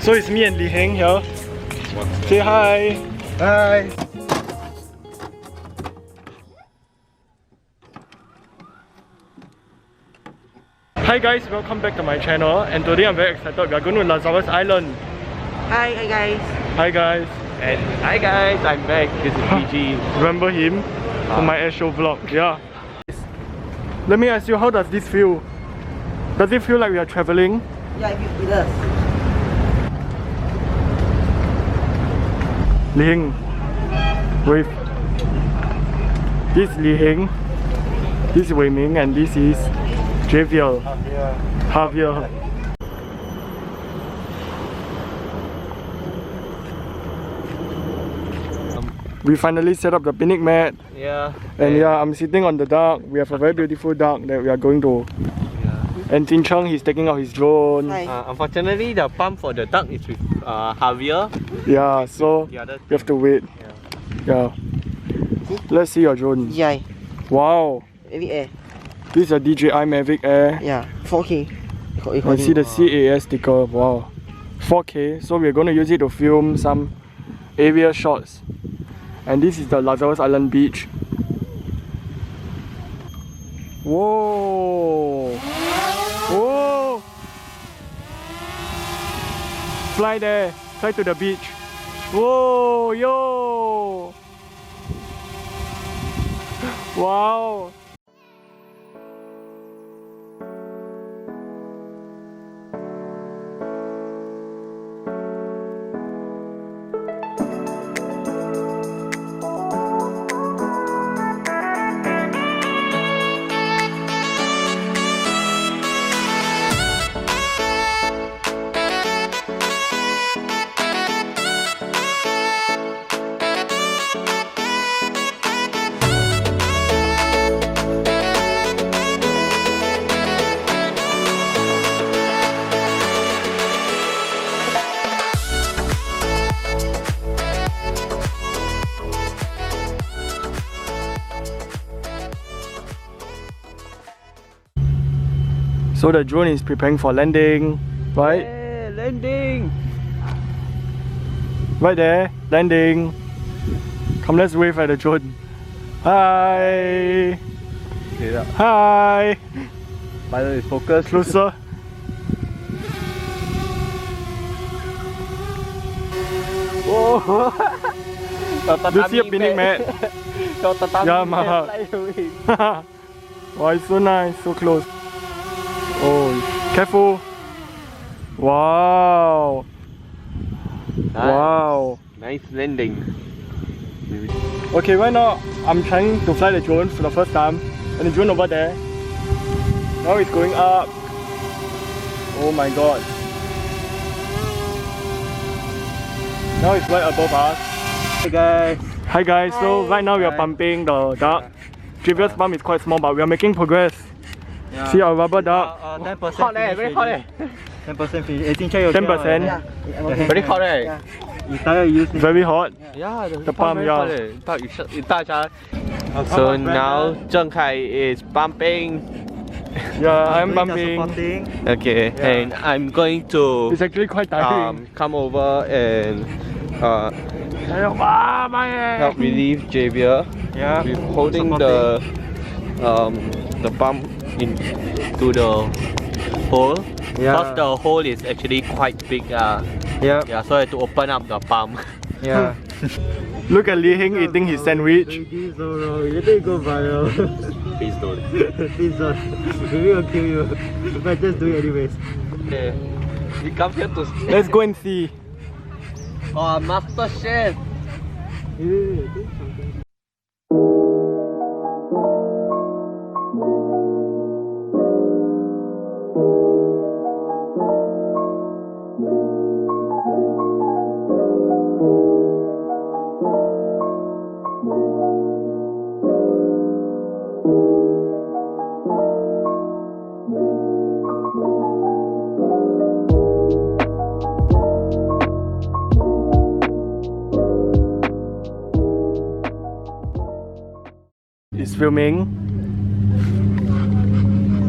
So it's me and Li Heng here. Say hi. Hi. Hi guys, welcome back to my channel. And today I'm very excited. We are going to Lazarus Island. Hi guys. Hi guys. And hi guys, I'm back. This is PG. Remember him from my airshow vlog? Yeah. Let me ask you, how does this feel? Does it feel like we are traveling? Yeah, it does. Li Heng with this is Li Heng, this is Wei Ming, and this is Javier. Javier. We finally set up the picnic mat. Yeah. And yeah, I'm sitting on the dock. We have a very beautiful dock that we are going to. Yeah. And Jin Cheng, he's taking out his drone. Unfortunately, the pump for the duck is with Javier. Yeah, so The other we have to wait. Yeah. Let's see your drone. Yeah. Wow. Maybe air. This is a DJI Mavic Air. Yeah. 4K. You can see the CAS sticker. Wow. 4K. So we're going to use it to film some area shots. And this is the Lazarus Island beach. Whoa! Whoa! Fly there, fly to the beach. Whoa, yo! Wow! So the drone is preparing for landing, right? Yeah, landing! Right there, landing. Come, let's wave at the drone. Hi! Yeah. Hi! By the way, focus. Closer. Whoa! Do you see a picnic mat? Yeah, mahal. Wow, it's so nice, so close. Oh, careful! Wow! Nice. Wow! Nice landing. Okay, right now I'm trying to fly the drone for the first time, and the drone over there. Now it's going up. Oh my god! Now it's right above us. Hey guys. Hi guys. So right now we are pumping the duck. Previous pump is quite small, but we are making progress. Yeah. See our rubber duck. 10% hot very hot 10% finish. 10%. Very hot Very hot. Yeah, The pump, yeah. So now Zheng Kai is pumping. Yeah, I'm pumping. Okay, and I'm going to It's actually quite tiring. come over and help relieve Javier. Yeah. With holding the pump into the hole. Because the hole is actually quite big. Yeah, so I had to open up the pump. Yeah. Look at Li Heng eating his sandwich. Please go viral. Please don't. Please don't. We will kill you. But just do it anyways. Okay. We come here to Let's go and see. Oh, Master Chef. It's filming.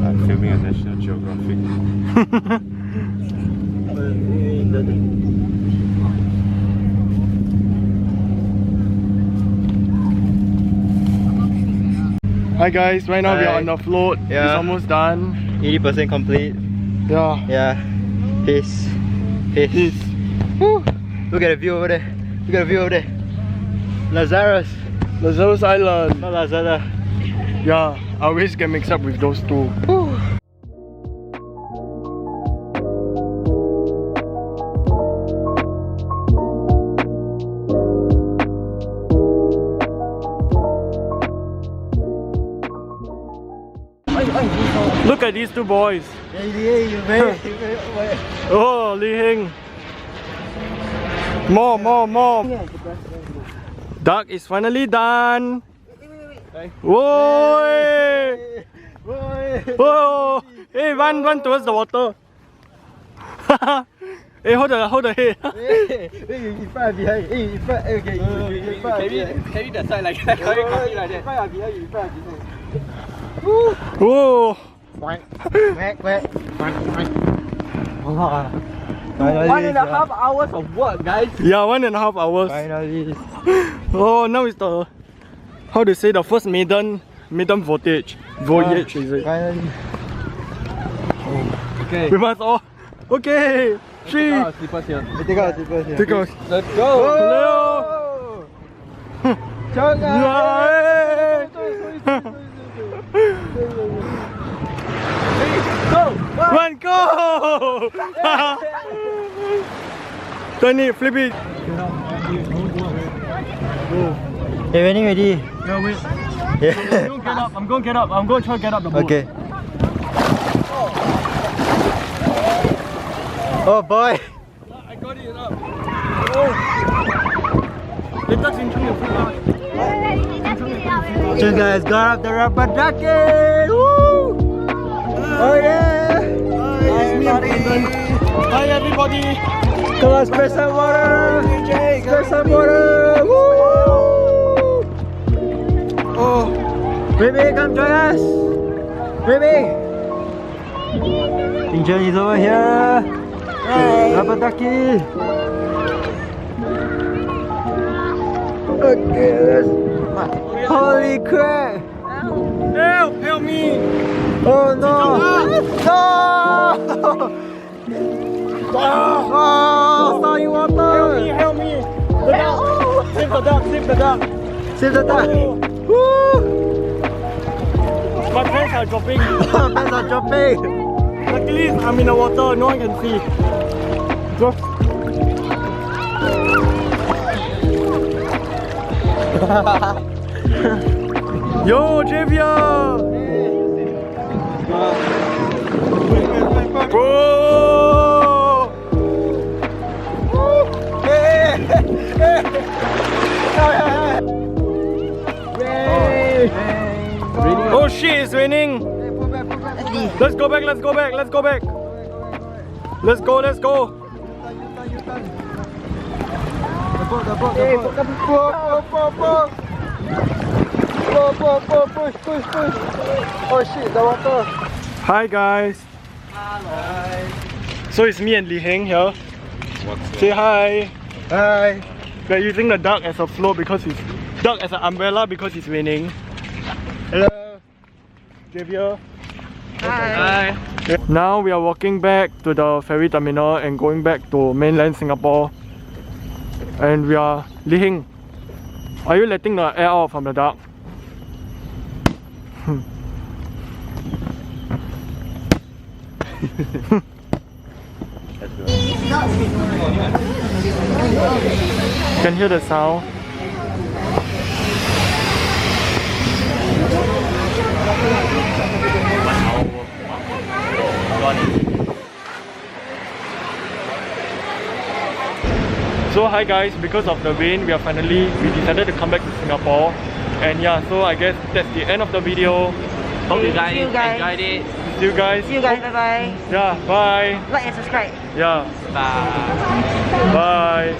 I'm filming a National Geographic. Hi guys, right now we are Hi. on the float. Yeah. It's almost done. 80% complete. Yeah. Yeah. Peace. Peace. Peace. Woo. Look at the view over there. Look at the view over there. Lazarus. Lazarus Island. Not Lazada. Yeah, I always get mixed up with those two. Look at these two boys. Oh, Li Hing. More. Duck is finally done. Whoa! Whoa! Hey, run towards the water. Hey, hold the head. In front behind. In front. Okay. Carry the side like that. Carry like that. Whoa! Quack. 1.5 hours of work, guys. Yeah, 1.5 hours. Finally. Oh, now it's the, how to say, the first maiden voyage. Voyage, is it? Finally. Okay. We must all. Okay. 3. Slippers here. Take out the slippers here. Take out. Let's go. Leo. Run, go! Turn it, flip it. Hey, running ready. No, wait. Yeah. I'm going to get up. I'm going to try to get up the boat. Okay. Oh boy. I got it up. Oh. Let's So guys, got up the rubber ducky. Woo! Oh yeah. Hi everybody. Come on, spread some water. Spread some water. Woo! Oh, baby, come join us. Baby. Injury is over here. Rubber ducky. Okay, let's. Holy crap! Help me. Oh no! No! Oh, sorry, water! Help me. The duck. Save the duck. Save the duck! Woo! My pants are dropping. Pants are dropping! Luckily, I'm in the water. No one can see. Drop. Yo, Javier! Bro! Oh shit, it's raining! Let's go back. Let's go. The boat. Push. Oh shit, the water. Hi guys. Hi. So it's me and Li Hing here. Say hi. Hi. We're using the duck as a float because it's as an umbrella because it's raining. Hello. Javier. Hi. Now we are walking back to the ferry terminal and going back to mainland Singapore. And we are Li Hing. Are you letting the air out from the duck? Can hear the sound. So hi guys, because of the rain, we decided to come back to Singapore. And yeah, so I guess that's the end of the video. Hope you guys enjoyed it. See you guys. Bye bye. Yeah, bye. Like and subscribe. Yeah, Bye. bye.